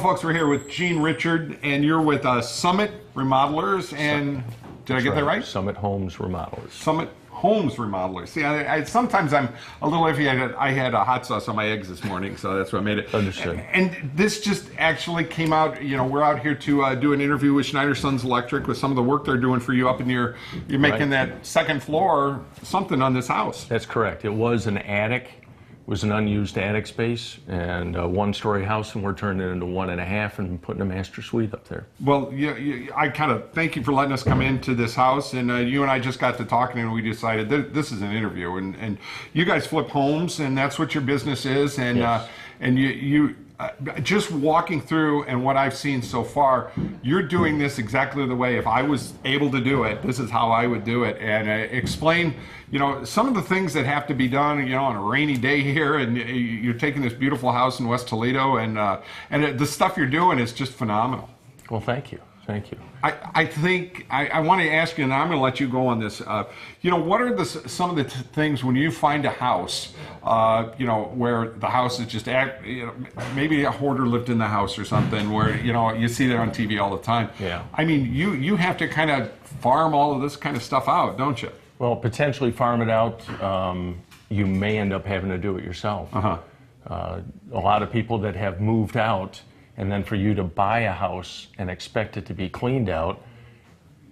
folks, we're here with Gene Richard, and you're with Summit Remodelers, and did I get that right? Summit Homes Remodelers. Summit Homes Remodelers. See, I sometimes I'm a little iffy. I had a hot sauce on my eggs this morning, so that's what I made it. Understood. And this just actually came out. You know, we're out here to do an interview with Schneider Sons Electric with some of the work they're doing for you up in you're making that second floor something on this house. That's correct. It was an attic. It was an unused attic space and a one-story house, and we're turning it into 1.5 and putting a master suite up there. Well, I kind of thank you for letting us come into this house, and you and I just got to talking, and we decided this is an interview, and you guys flip homes, and that's what your business is, and yes. And you just walking through and what I've seen so far, you're doing this exactly the way, if I was able to do it, this is how I would do it. And explain, you know, some of the things that have to be done, you know, on a rainy day here, and you're taking this beautiful house in West Toledo, and the stuff you're doing is just phenomenal. Well, thank you. Thank you. I think I want to ask you, and I'm going to let you go on this. You know, what are some of the things when you find a house, you know, where the house is just, you know, maybe a hoarder lived in the house or something, where, you know, you see that on TV all the time. Yeah. I mean, you have to kind of farm all of this kind of stuff out, don't you? Well, potentially farm it out. You may end up having to do it yourself. A lot of people that have moved out, and then for you to buy a house and expect it to be cleaned out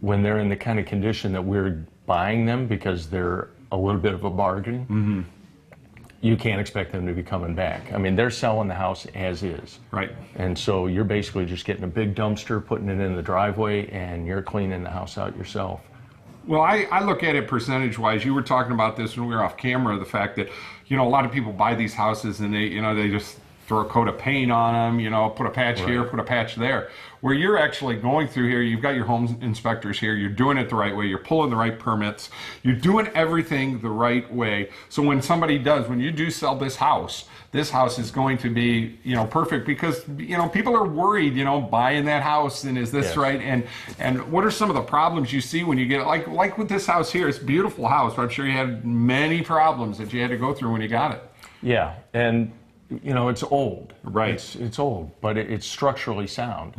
when they're in the kind of condition that we're buying them, because they're a little bit of a bargain, you can't expect them to be coming back. I mean, they're selling the house as is. Right. And so you're basically just getting a big dumpster, putting it in the driveway, and you're cleaning the house out yourself. Well, I look at it percentage-wise. You were talking about this when we were off camera, the fact that, you know, a lot of people buy these houses and they just throw a coat of paint on them, you know, put a patch here, put a patch there. Where you're actually going through here, you've got your home inspectors here, you're doing it the right way, you're pulling the right permits, you're doing everything the right way. So when somebody does, when you do sell this house is going to be, you know, perfect, because, you know, people are worried, you know, buying that house, and is this right? And what are some of the problems you see when you get it? Like with this house here, it's a beautiful house, but I'm sure you had many problems that you had to go through when you got it. Yeah, and you know, it's old. Right. It's old, but it's structurally sound.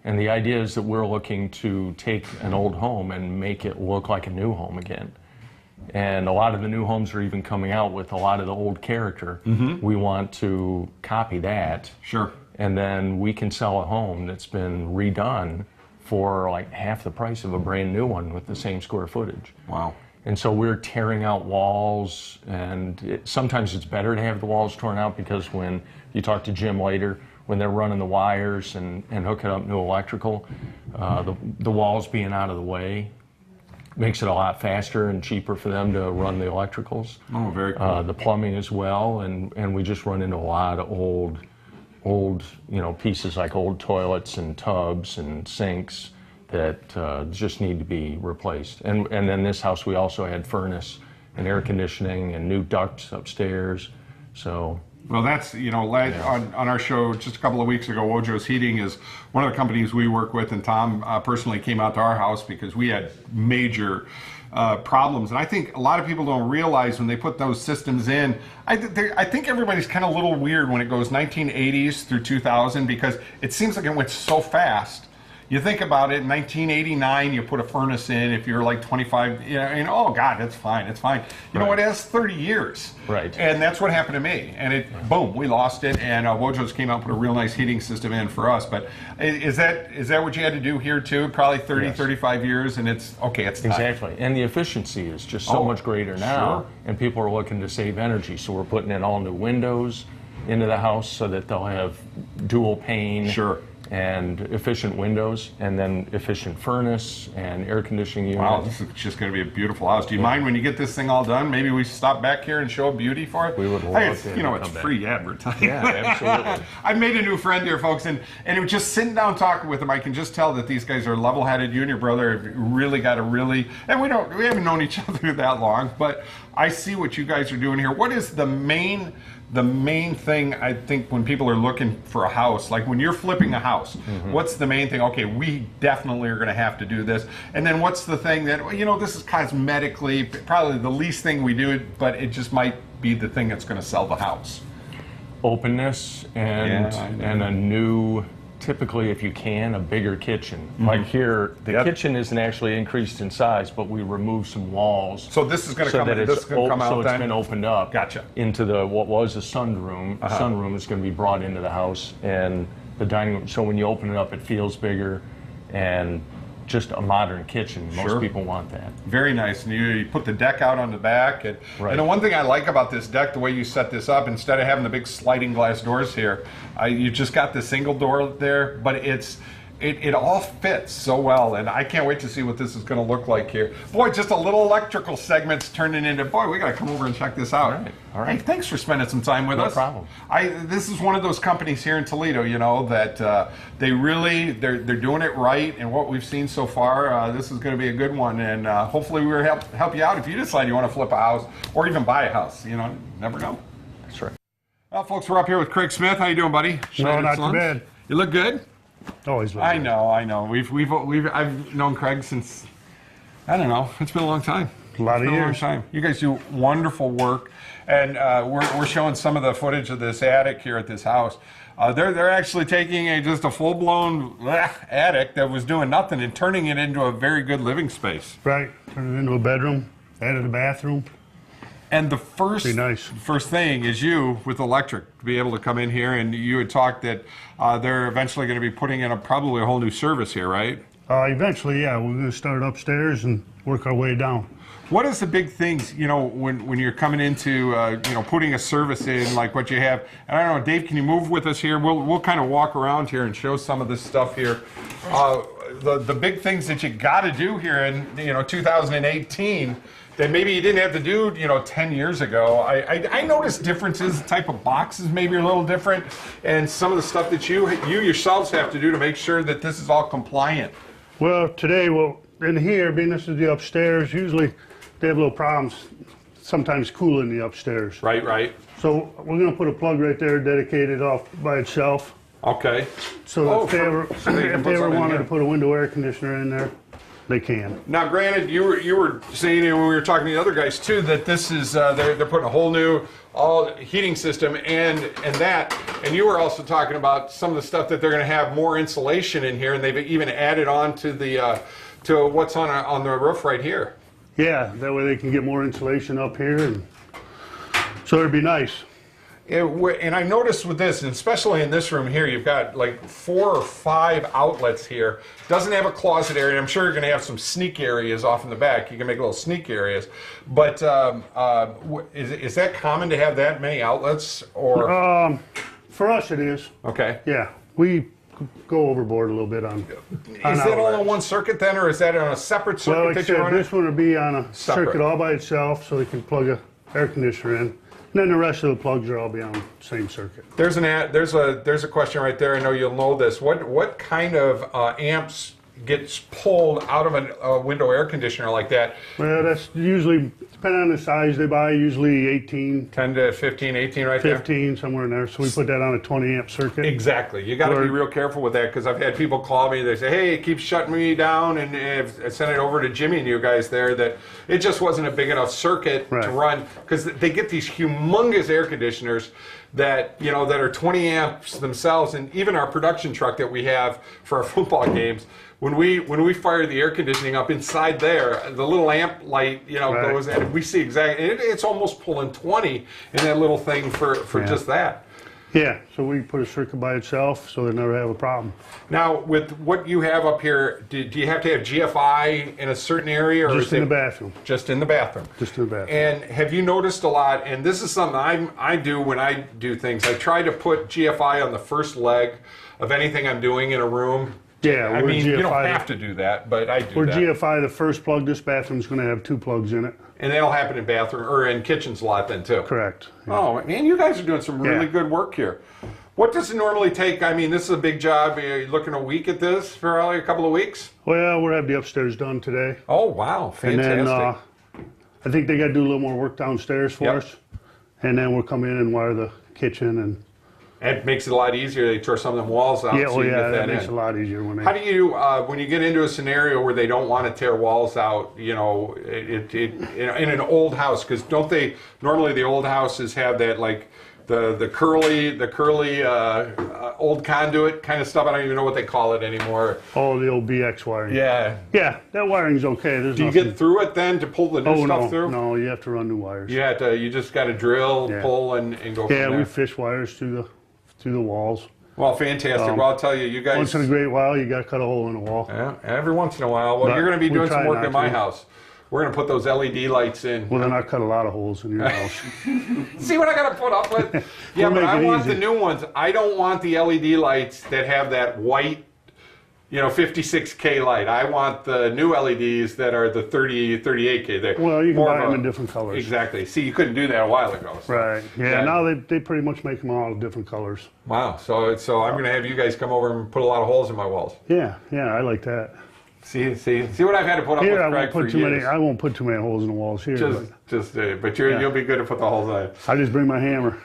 And the idea is that we're looking to take an old home and make it look like a new home again. And a lot of the new homes are even coming out with a lot of the old character. We want to copy that. Sure. And then we can sell a home that's been redone for like half the price of a brand new one with the same square footage. Wow. And so we're tearing out walls, and sometimes it's better to have the walls torn out, because when you talk to Jim later, when they're running the wires and hooking up new electrical, the walls being out of the way makes it a lot faster and cheaper for them to run the electricals. Oh, very cool. The plumbing as well, and we just run into a lot of old, you know, pieces like old toilets and tubs and sinks that just need to be replaced. And then this house, we also had furnace and air conditioning and new ducts upstairs. So. Well, that's, you know, on our show just a couple of weeks ago, Wojo's Heating is one of the companies we work with, and Tom personally came out to our house because we had major problems. And I think a lot of people don't realize when they put those systems in, I think everybody's kind of a little weird when it goes 1980s through 2000, because it seems like it went so fast. You think about it, in 1989, you put a furnace in, if you're like 25, you know, and oh God, that's fine, it's fine. You know what, it has 30 years. Right. And that's what happened to me. And boom, we lost it, and Wojo's came out and put a real nice heating system in for us. But is that what you had to do here too? Probably 30, 35 years, and it's time. Exactly. And the efficiency is just so much greater now, and people are looking to save energy. So we're putting in all new windows into the house so that they'll have dual pane. And efficient windows, and then efficient furnace and air conditioning unit. Wow, this is just going to be a beautiful house. Do you mind when you get this thing all done? Maybe we stop back here and show beauty for it? We would love to. You know, it's free advertising. Yeah, absolutely. I've made a new friend here, folks, and it was just sitting down talking with them. I can just tell that these guys are level-headed. You and your brother have really got and we haven't known each other that long, but I see what you guys are doing here. What is the main thing, I think, when people are looking for a house, like when you're flipping a house, what's the main thing? Okay, we definitely are going to have to do this. And then what's the thing that, you know, this is cosmetically probably the least thing we do, but it just might be the thing that's going to sell the house? Openness and a new typically, if you can, a bigger kitchen. Like here, the kitchen isn't actually increased in size, but we removed some walls. So this is going to so come. that This is going to come out. So it's then? been opened up. Gotcha. Into what was a sunroom. Sunroom is going to be brought into the house, and the dining room. So when you open it up, it feels bigger, and just a modern kitchen. Most people want that. Very nice. And you put the deck out on the back. And the one thing I like about this deck, the way you set this up, instead of having the big sliding glass doors here, you just got the single door there, but it all fits so well, and I can't wait to see what this is going to look like here. Boy, just a little electrical segments turning into, boy, we got to come over and check this out. All right. Hey, thanks for spending some time with us. No problem. This is one of those companies here in Toledo, you know, that they're doing it right, and what we've seen so far, this is going to be a good one, and hopefully we'll help you out if you decide you want to flip a house or even buy a house. You know, never know. That's right. Well, folks, we're up here with Craig Smith. How you doing, buddy? No, not too bad. You look good. Always look I good. know. I've known Craig since, I don't know. It's been a long time. A lot of It's been a long years. time. You guys do wonderful work, and we're showing some of the footage of this attic here at this house. They're actually taking just a full-blown attic that was doing nothing and turning it into a very good living space. Right. Turn it into a bedroom. Added a bathroom. And the first Be nice. first thing is you with electric to be able to come in here, and you had talked that they're eventually going to be putting in probably a whole new service here, right? Eventually, yeah, we're going to start upstairs and work our way down. What is the big things, you know, when you're coming into, you know, putting a service in like what you have? And I don't know, Dave, can you move with us here? We'll kind of walk around here and show some of this stuff here. The big things that you got to do here in, you know, 2018 that maybe you didn't have to do, you know, 10 years ago. I noticed differences. The type of boxes maybe are a little different, and some of the stuff that you yourselves have to do to make sure that this is all compliant. Well, today, in here, being this is the upstairs, usually they have little problems sometimes cooling the upstairs. Right. So we're going to put a plug right there dedicated off by itself. Okay. So if they ever, so they can if put they ever something in wanted here. to put a window air conditioner in there, they can. Now, granted, you were saying, and when we were talking to the other guys too, that this is they're putting a whole new heating system and that, and you were also talking about some of the stuff that they're going to have more insulation in here, and they've even added on to the to what's on the roof right here. Yeah, that way they can get more insulation up here, and so it'd be nice. And I noticed with this, and especially in this room here, you've got like 4 or 5 outlets here. Doesn't have a closet area. I'm sure you're going to have some sneak areas off in the back. You can make little sneak areas. But is that common to have that many outlets? Or For us, it is. okay. Yeah, we go overboard a little bit on. Is that all on one circuit then, or is that on a separate circuit Well, like I that you're said, running? this one would be on a Separate. circuit all by itself, so they can plug a air conditioner in. And then the rest of the plugs are all be on the same circuit. There's a question right there. I know you'll know this. What kind of amps gets pulled out of a window air conditioner like that? Well, that's usually, depending on the size they buy, usually 18, 10 to 15, 18 right there? 15, somewhere in there. So we put that on a 20 amp circuit. Exactly. You got to be real careful with that, because I've had people call me. They say, "Hey, it keeps shutting me down," and I sent it over to Jimmy and you guys there that it just wasn't a big enough circuit to run, because they get these humongous air conditioners that that are 20 amps themselves, and even our production truck that we have for our football games. When we fire the air conditioning up inside there, the little amp light goes, and we see exactly. It's almost pulling 20 in that little thing for just that. Yeah, so we put a circuit by itself, so they never have a problem. Now, with what you have up here, do you have to have GFI in a certain area, or Just in the bathroom. Just in the bathroom. Just in the bathroom. And have you noticed a lot? And this is something I do when I do things. I try to put GFI on the first leg of anything I'm doing in a room. Yeah, I we're mean, GFI. you don't have to do that, but I do We're that. GFI, the first plug. This bathroom's going to have 2 plugs in it. And that'll happen in bathroom or in kitchens a lot then too. Correct. Yeah. Oh, man, you guys are doing some really Yeah. good work here. What does it normally take? I mean, this is a big job. Are you looking a week at this for a couple of weeks? Well, we'll have the upstairs done today. Oh, wow. And Fantastic. then I think they got to do a little more work downstairs for us. And then we'll come in and wire the kitchen. And it makes it a lot easier. They tore some of them walls out. yeah, so you can get that makes in. it a lot easier when they. How do you, when you get into a scenario where they don't want to tear walls out, in an old house, because don't they, normally the old houses have that like the curly old conduit kind of stuff. I don't even know what they call it anymore. Oh, the old BX wiring. Yeah. Yeah, that wiring's okay. There's Do you get through it then to pull the new stuff through? No, you have to run new wires. You just got to drill, pull, and go from there. Yeah, we fish wires through the walls. Well, fantastic. Well, I'll tell you, you guys. Once in a great while, you got to cut a hole in the wall. Yeah, every once in a while. Well, you're going to be doing some work in my house. We're going to put those LED lights in. Well, then I cut a lot of holes in your house. See what I got to put up with? Yeah, but I want the new ones. I don't want the LED lights that have that white, 56K light. I want the new LEDs that are the 38K. Well, you can buy them in different colors. Exactly. See, you couldn't do that a while ago. So. Right. Yeah, now they pretty much make them all different colors. Wow. So I'm going to have you guys come over and put a lot of holes in my walls. Yeah, I like that. See what I've had to put up with Craig for years. I won't put too many holes in the walls here. But you'll be good to put the holes in. I just bring my hammer.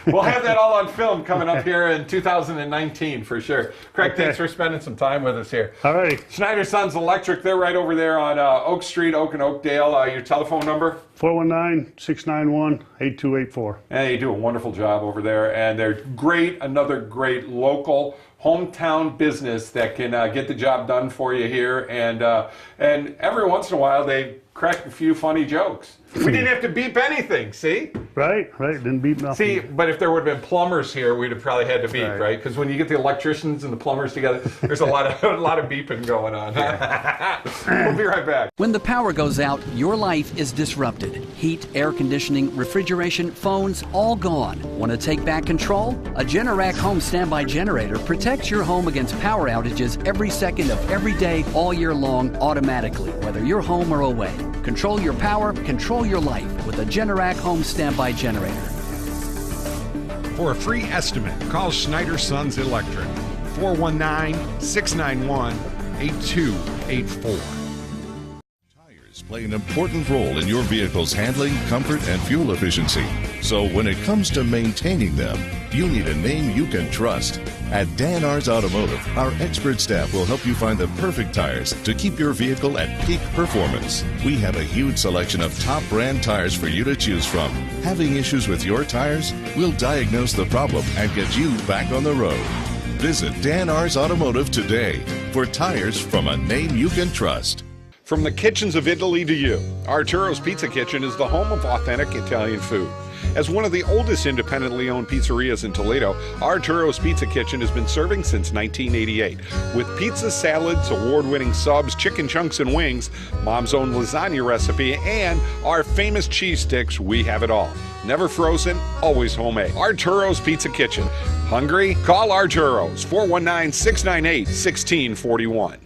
We'll have that all on film coming up here in 2019 for sure. Craig, thanks for spending some time with us here. All right. Schnieder Sons Electric, they're right over there on Oak Street, Oak and Oakdale. Your telephone number? 419-691-8284. And you do a wonderful job over there. And they're great, another great local hometown business that can get the job done for you here. And every once in a while, they crack a few funny jokes. We didn't have to beep anything, see? Right, didn't beep nothing. See, but if there would have been plumbers here, we'd have probably had to beep, right? Because when you get the electricians and the plumbers together, there's a lot of beeping going on. We'll be right back. When the power goes out, your life is disrupted. Heat, air conditioning, refrigeration, phones, all gone. Want to take back control? A Generac home standby generator protects your home against power outages every second of every day, all year long, automatically, whether you're home or away. Control your power, control your life with a Generac home standby generator. For a free estimate, call Schnieder Sons Electric, 419-691-8284. Tires play an important role in your vehicle's handling, comfort, and fuel efficiency. So when it comes to maintaining them, you need a name you can trust. At Dan R's Automotive, our expert staff will help you find the perfect tires to keep your vehicle at peak performance. We have a huge selection of top brand tires for you to choose from. Having issues with your tires? We'll diagnose the problem and get you back on the road. Visit Dan R's Automotive today for tires from a name you can trust. From the kitchens of Italy to you, Arturo's Pizza Kitchen is the home of authentic Italian food. As one of the oldest independently owned pizzerias in Toledo, Arturo's Pizza Kitchen has been serving since 1988. With pizza, salads, award-winning subs, chicken chunks and wings, Mom's own lasagna recipe, and our famous cheese sticks, we have it all. Never frozen, always homemade. Arturo's Pizza Kitchen. Hungry? Call Arturo's, 419-698-1641.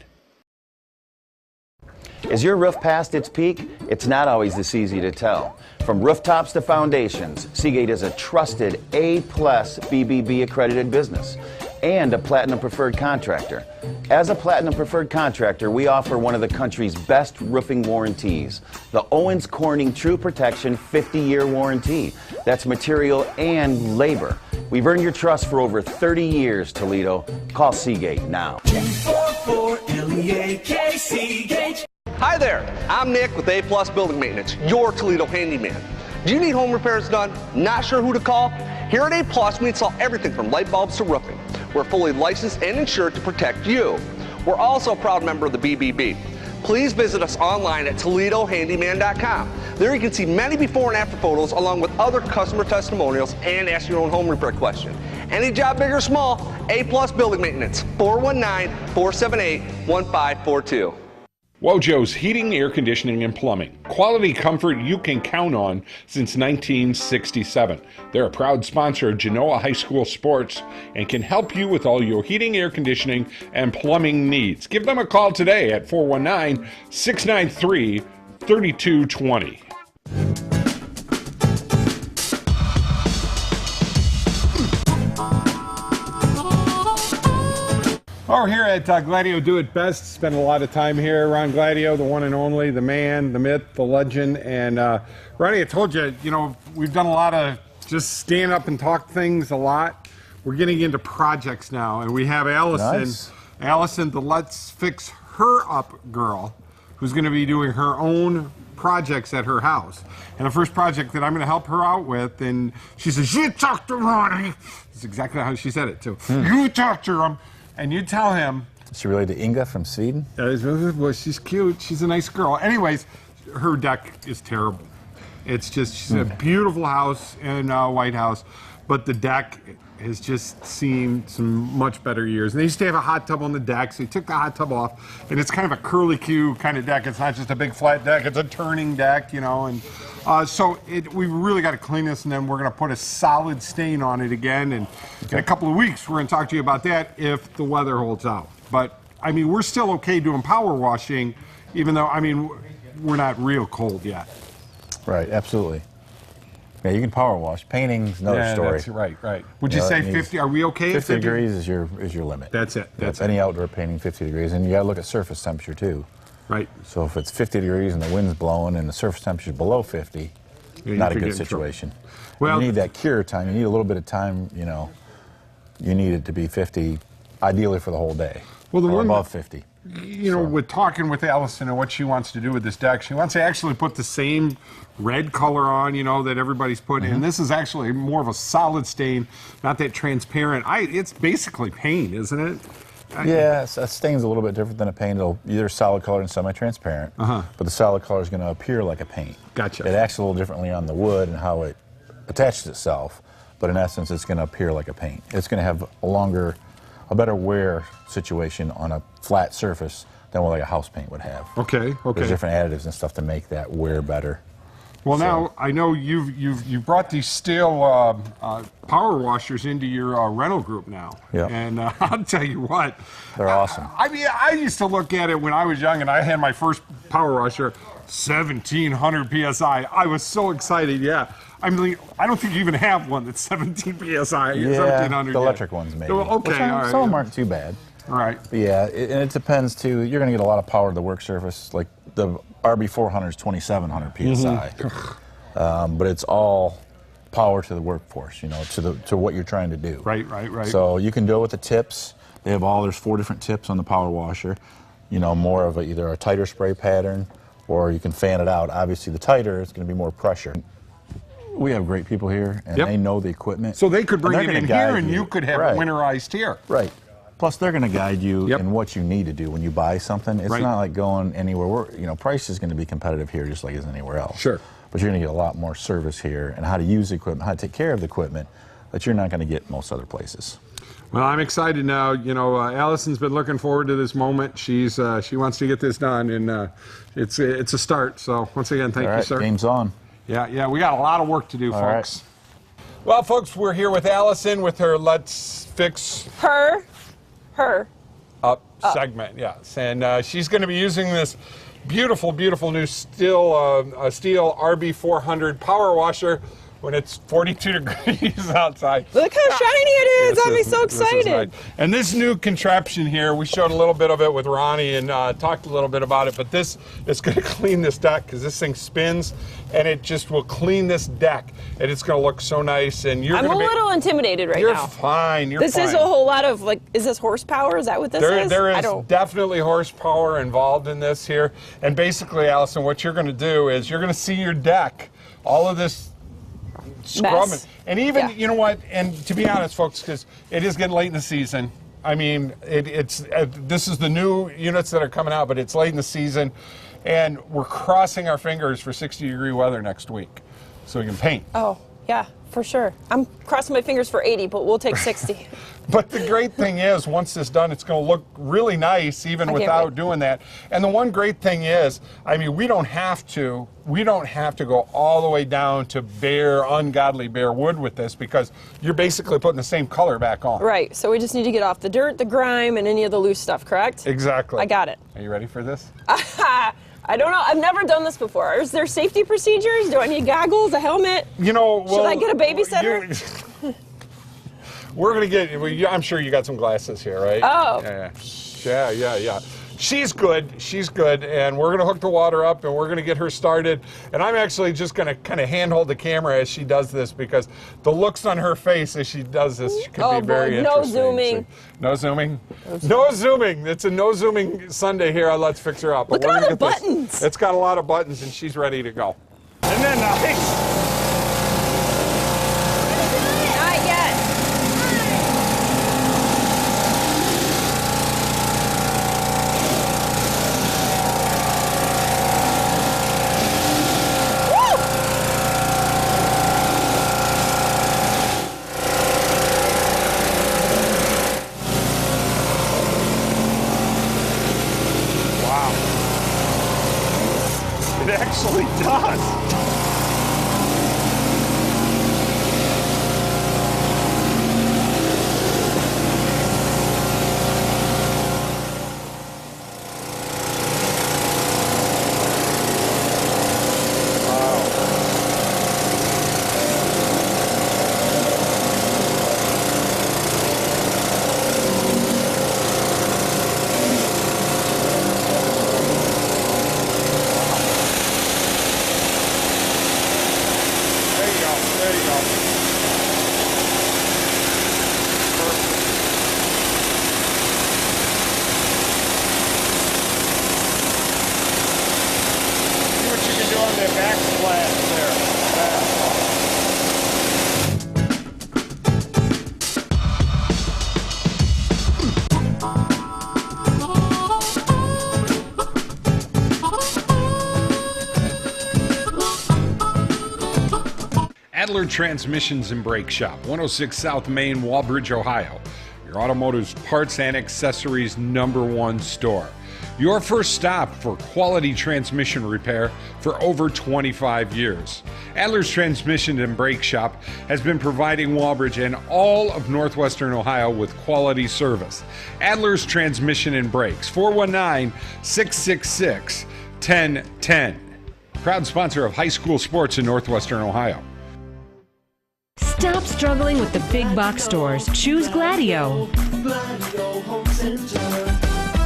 Is your roof past its peak? It's not always this easy to tell. From rooftops to foundations, Seagate is a trusted A-plus BBB accredited business and a Platinum Preferred contractor. As a Platinum Preferred contractor, we offer one of the country's best roofing warranties, the Owens Corning True Protection 50-year warranty. That's material and labor. We've earned your trust for over 30 years, Toledo. Call Seagate now. 244-LEAK Seagate. Hi there, I'm Nick with A-Plus Building Maintenance, your Toledo handyman. Do you need home repairs done? Not sure who to call? Here at A-Plus, we install everything from light bulbs to roofing. We're fully licensed and insured to protect you. We're also a proud member of the BBB. Please visit us online at ToledoHandyman.com. There you can see many before and after photos along with other customer testimonials and ask your own home repair question. Any job big or small, A-Plus Building Maintenance, 419-478-1542. Wojo's Heating, Air Conditioning, and Plumbing. Quality comfort you can count on since 1967. They're a proud sponsor of Genoa High School sports and can help you with all your heating, air conditioning, and plumbing needs. Give them a call today at 419-693-3220. We're here at Gladieux Do It Best. Spent a lot of time here. Ron Gladieux, the one and only, the man, the myth, the legend. And Ronnie, I told you, we've done a lot of just stand up and talk things a lot. We're getting into projects now, and we have Allison. Nice. Allison, the Let's Fix Her Up girl, who's going to be doing her own projects at her house. And the first project that I'm going to help her out with, and she says, you talk to Ronnie. That's exactly how she said it, too. You talk to him, and you tell him. Is she related to Inga from Sweden? Well, she's cute. She's a nice girl. Anyways, her deck is terrible. It's just, she's a beautiful house in White House, but the deck has just seen some much better years. And they used to have a hot tub on the deck, so he took the hot tub off, and it's kind of a curly-Q kind of deck. It's not just a big flat deck, it's a turning deck, you know. And so we really got to clean this, and then we're going to put a solid stain on it again. And in a couple of weeks, we're going to talk to you about that if the weather holds out. But, I mean, we're still okay doing power washing, even though, I mean, we're not real cold yet. Right, absolutely. Yeah, you can power wash. Painting's another story. That's right. Would you say 50? Are we okay? 50 degrees is your limit. That's it. That's any outdoor painting, 50 degrees, and you got to look at surface temperature too. Right. So if it's 50 degrees and the wind's blowing and the surface temperature is below 50, not a good situation. Well, you need that cure time. You need a little bit of time. You know, you need it to be 50, ideally for the whole day. Well, or above 50. You know, with talking with Allison and what she wants to do with this deck, she wants to actually put the same red color on, you know, that everybody's putting. And this is actually more of a solid stain, not that transparent. It's basically paint, isn't it? Yeah, a stain's a little bit different than a paint. It'll either solid color and semi-transparent, but the solid color is going to appear like a paint. Gotcha. It acts a little differently on the wood and how it attaches itself, but in essence, it's going to appear like a paint. It's going to have a better wear situation on a flat surface than what like a house paint would have. Okay. There's different additives and stuff to make that wear better. Well, now I know you've brought these Sthil power washers into your rental group now. Yeah. And I'll tell you what, they're awesome. I mean, I used to look at it when I was young, and I had my first power washer, 1,700 psi. I was so excited. Yeah. I mean, I don't think you even have one that's 17 psi. Yeah, 1,700. the electric ones maybe. Okay, all right. Some of them aren't too bad. All right. But yeah, and it depends too. You're going to get a lot of power to the work surface. Like the RB400 is 2,700 psi, but it's all power to the workforce. You know, to what you're trying to do. Right. So you can do it with the tips. There's 4 different tips on the power washer. You know, more of either a tighter spray pattern, or you can fan it out. Obviously, the tighter is going to be more pressure. We have great people here, and they know the equipment. So they could bring it in here, and you could have it winterized here. Right. Plus, they're going to guide you in what you need to do when you buy something. It's not like going anywhere. Price is going to be competitive here just like it is anywhere else. Sure. But you're going to get a lot more service here, and how to use the equipment, how to take care of the equipment that you're not going to get most other places. Well, I'm excited now. You know, Allison's been looking forward to this moment. She wants to get this done, and it's a start. So once again, thank you, sir. Game's on. Yeah, we got a lot of work to do, All folks. Right. Well, folks, we're here with Allison with her Let's Fix Her Up segment, yes. And she's going to be using this beautiful new Sthil RB400 power washer when it's 42 degrees outside. Look how shiny it is. I'll be so excited. Right. And this new contraption here, we showed a little bit of it with Ronnie and talked a little bit about it, but this is going to clean this deck because this thing spins and it just will clean this deck and it's going to look so nice. And I'm a little intimidated right now. You're fine. This is a whole lot of, is this horsepower? Is that what this is? There is definitely horsepower involved in this here. And basically, Allison, what you're going to do is you're going to see your deck, all of this scrubbing. And even, you know what, and to be honest, folks, because it is getting late in the season. I mean, this is the new units that are coming out, but it's late in the season, and we're crossing our fingers for 60-degree weather next week so we can paint. Oh, yeah, for sure. I'm crossing my fingers for 80, but we'll take 60. But the great thing is, once it's done, it's going to look really nice even without doing that. And the one great thing is, I mean, we don't have to go all the way down to ungodly bare wood with this because you're basically putting the same color back on. Right, so we just need to get off the dirt, the grime, and any of the loose stuff, correct? Exactly. I got it. Are you ready for this? I don't know. I've never done this before. Is there safety procedures? Do I need goggles, a helmet? You know, well, should I get a babysitter? We're going to get, I'm sure you got some glasses here, right? Oh. Yeah. she's good. She's good, and we're gonna hook the water up, and we're gonna get her started. And I'm actually just gonna kind of handhold the camera as she does this, because the looks on her face as she does this could be very interesting. No zooming. No zooming. No zooming. It's a no zooming Sunday here on Let's Fix Her Up. Look at all the buttons. It's got a lot of buttons, and she's ready to go. And then Not yet. it actually does. Adler Transmissions and Brake Shop, 106 South Main, Walbridge, Ohio. Your automotive's parts and accessories #1 store. Your first stop for quality transmission repair for over 25 years. Adler's Transmission and Brake Shop has been providing Walbridge and all of northwestern Ohio with quality service. Adler's Transmission and Brakes, 419-666-1010. Proud sponsor of high school sports in northwestern Ohio. Stop struggling with the big box stores. Choose Gladieux. Gladieux Home Center.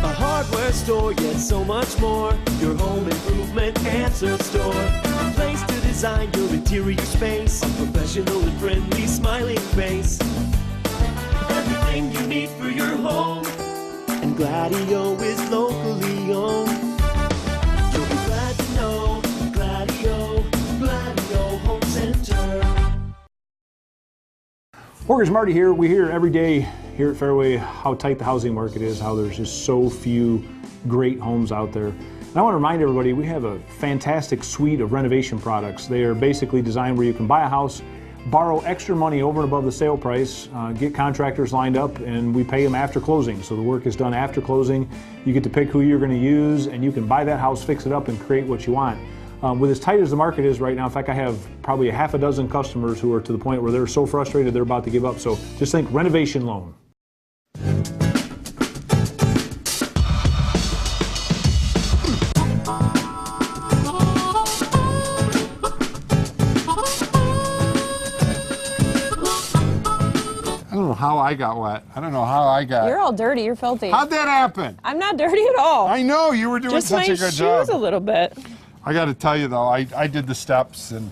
A hardware store, yet so much more. Your home improvement answer store. A place to design your interior space. A professional and friendly smiling face. Everything you need for your home. And Gladieux is locally owned. You'll be glad to know Gladieux Home Center. Mortgage Marty here. We hear every day here at Fairway how tight the housing market is, how there's just so few great homes out there. And I want to remind everybody we have a fantastic suite of renovation products. They are basically designed where you can buy a house, borrow extra money over and above the sale price, get contractors lined up, and we pay them after closing. So the work is done after closing. You get to pick who you're going to use, and you can buy that house, fix it up, and create what you want. With as tight as the market is right now, in fact, I have probably a half a dozen customers who are to the point where they're so frustrated they're about to give up. So just think renovation loan. I don't know how I got wet. I don't know how I got. You're all dirty. You're filthy. How'd that happen? I'm not dirty at all. I know you were doing such a good job. Just my shoes a little bit. I got to tell you though, I did the steps and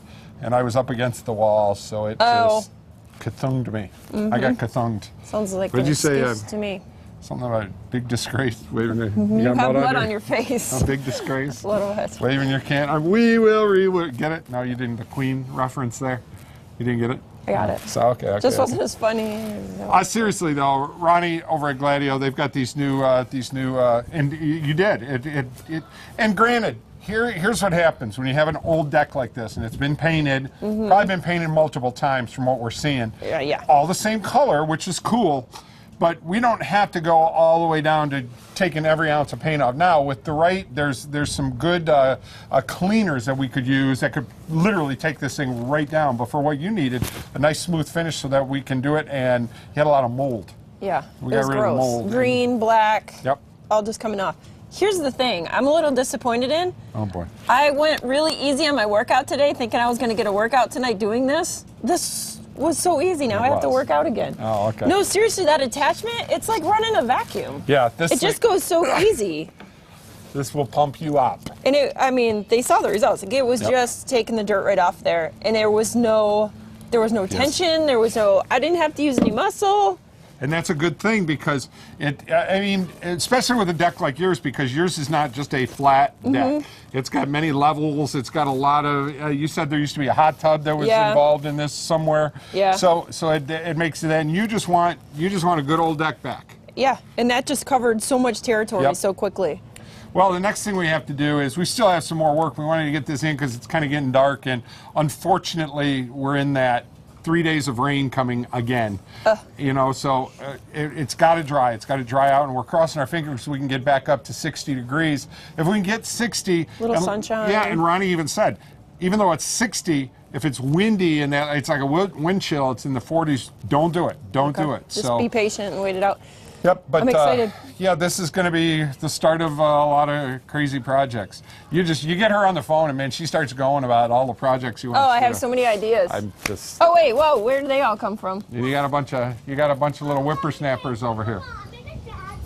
I was up against the wall, so it just kathunged me. I got kathunged. Sounds like What'd an you say? excuse to me. Something about big disgrace. Waving your, You got have mud your- on your face. A big disgrace. A little bit. Waving your can. We will get it. No, you didn't. The Queen reference there. You didn't get it. I got it. So okay. Just wasn't as funny. Seriously though, Ronnie over at Gladieux, they've got these new, and you did it. And granted, here's what happens when you have an old deck like this, and it's been painted, probably been painted multiple times from what we're seeing. Yeah. All the same color, which is cool, but we don't have to go all the way down to taking every ounce of paint off. Now, with the right, there's some good cleaners that we could use that could literally take this thing right down. But for what you needed, a nice smooth finish so that we can do it, and you had a lot of mold. Yeah, We it was got rid of the gross. mold. Green, black, Yep. all just coming off. Here's the thing I'm a little disappointed in. Oh boy. I went really easy on my workout today, thinking I was going to get a workout tonight doing this. This was so easy. Now I have to work out again. Oh, okay. No, seriously, that attachment, it's like running a vacuum. Yeah, this It just goes so easy. This will pump you up. And I mean, they saw the results. Like, it was just taking the dirt right off there, and there was no tension. There was no. I didn't have to use any muscle. And that's a good thing because I mean, especially with a deck like yours, because yours is not just a flat deck. It's got many levels. It's got a lot of, you said there used to be a hot tub that was involved in this somewhere. Yeah. So it makes it, and you just want a good old deck back. Yeah, and that just covered so much territory so quickly. Well, the next thing we have to do is we still have some more work. We wanted to get this in because it's kind of getting dark, and unfortunately, we're in that 3 days of rain coming again. You know, so it's got to dry. It's got to dry out, and we're crossing our fingers so we can get back up to 60 degrees. If we can get 60, little sunshine. Yeah, and Ronnie even said, even though it's 60, if it's windy and that it's like a wind chill, it's in the 40s. Don't do it. Don't do it. Just be patient and wait it out. Yep, but I'm excited. Yeah, this is going to be the start of a lot of crazy projects. You get her on the phone, and man, she starts going about all the projects you want. Oh, I have so many ideas. I'm just. Oh wait, whoa, where do they all come from? You got a bunch of little whippersnappers over here.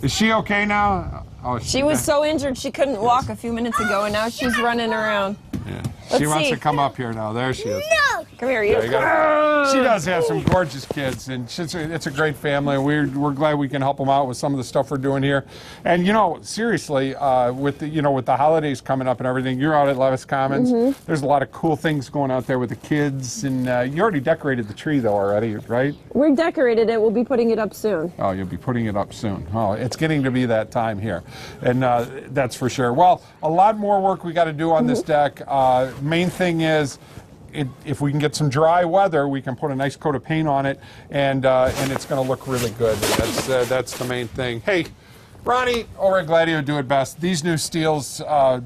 Is she okay now? Oh, she was so injured she couldn't walk a few minutes ago, and now she's running around. Yeah. Let's She wants see. to come up here now. There she is. No! Come here, you. She does have some gorgeous kids, and it's a great family. We're glad we can help them out with some of the stuff we're doing here. And you know, seriously, with the holidays coming up and everything, you're out at Levis Commons. There's a lot of cool things going out there with the kids, and you already decorated the tree though already, right? We decorated it. We'll be putting it up soon. Oh, you'll be putting it up soon. Oh, it's getting to be that time here, and that's for sure. Well, a lot more work we got to do on this deck. Main thing is, if we can get some dry weather, we can put a nice coat of paint on it, and it's going to look really good. That's the main thing. Hey, Ronnie over at Gladieux do it best. These new steels,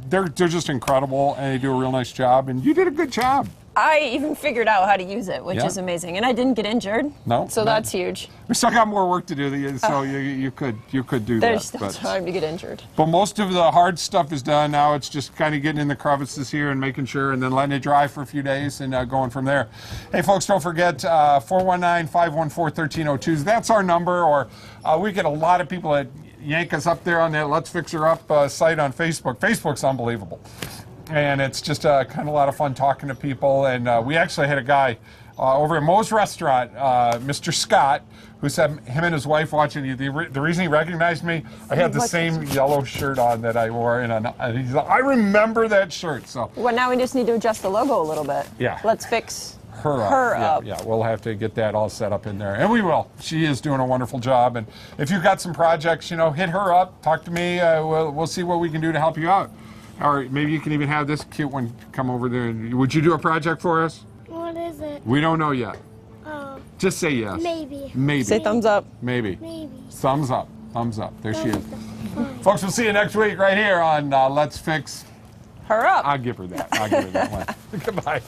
they're just incredible, and they do a real nice job. And you did a good job. I even figured out how to use it, which is amazing, and I didn't get injured. No, so that's huge. We still got more work to do, so you could do that. There's still time to get injured. But most of the hard stuff is done now. It's just kind of getting in the crevices here and making sure, and then letting it dry for a few days and going from there. Hey, folks, don't forget 419-514-1302. That's our number. Or we get a lot of people that yank us up there on that Let's Fix Her Up site on Facebook. Facebook's unbelievable. And it's just kind of a lot of fun talking to people. And we actually had a guy over at Moe's Restaurant, Mr. Scott, who said him and his wife watching you. The reason he recognized me, I had the same yellow shirt on that I wore. And he's like, I remember that shirt. So. Well, now we just need to adjust the logo a little bit. Yeah. Let's fix her up. Yeah, we'll have to get that all set up in there. And we will. She is doing a wonderful job. And if you've got some projects, hit her up. Talk to me. We'll see what we can do to help you out. Or maybe you can even have this cute one come over there. Would you do a project for us? What is it? We don't know yet. Oh. Just say yes. Maybe. Maybe. Say thumbs up. Maybe. Maybe. Thumbs up. Thumbs up. There she is. Folks, we'll see you next week right here on Let's Fix Her Up. I'll give her that. I'll give her that one. Goodbye.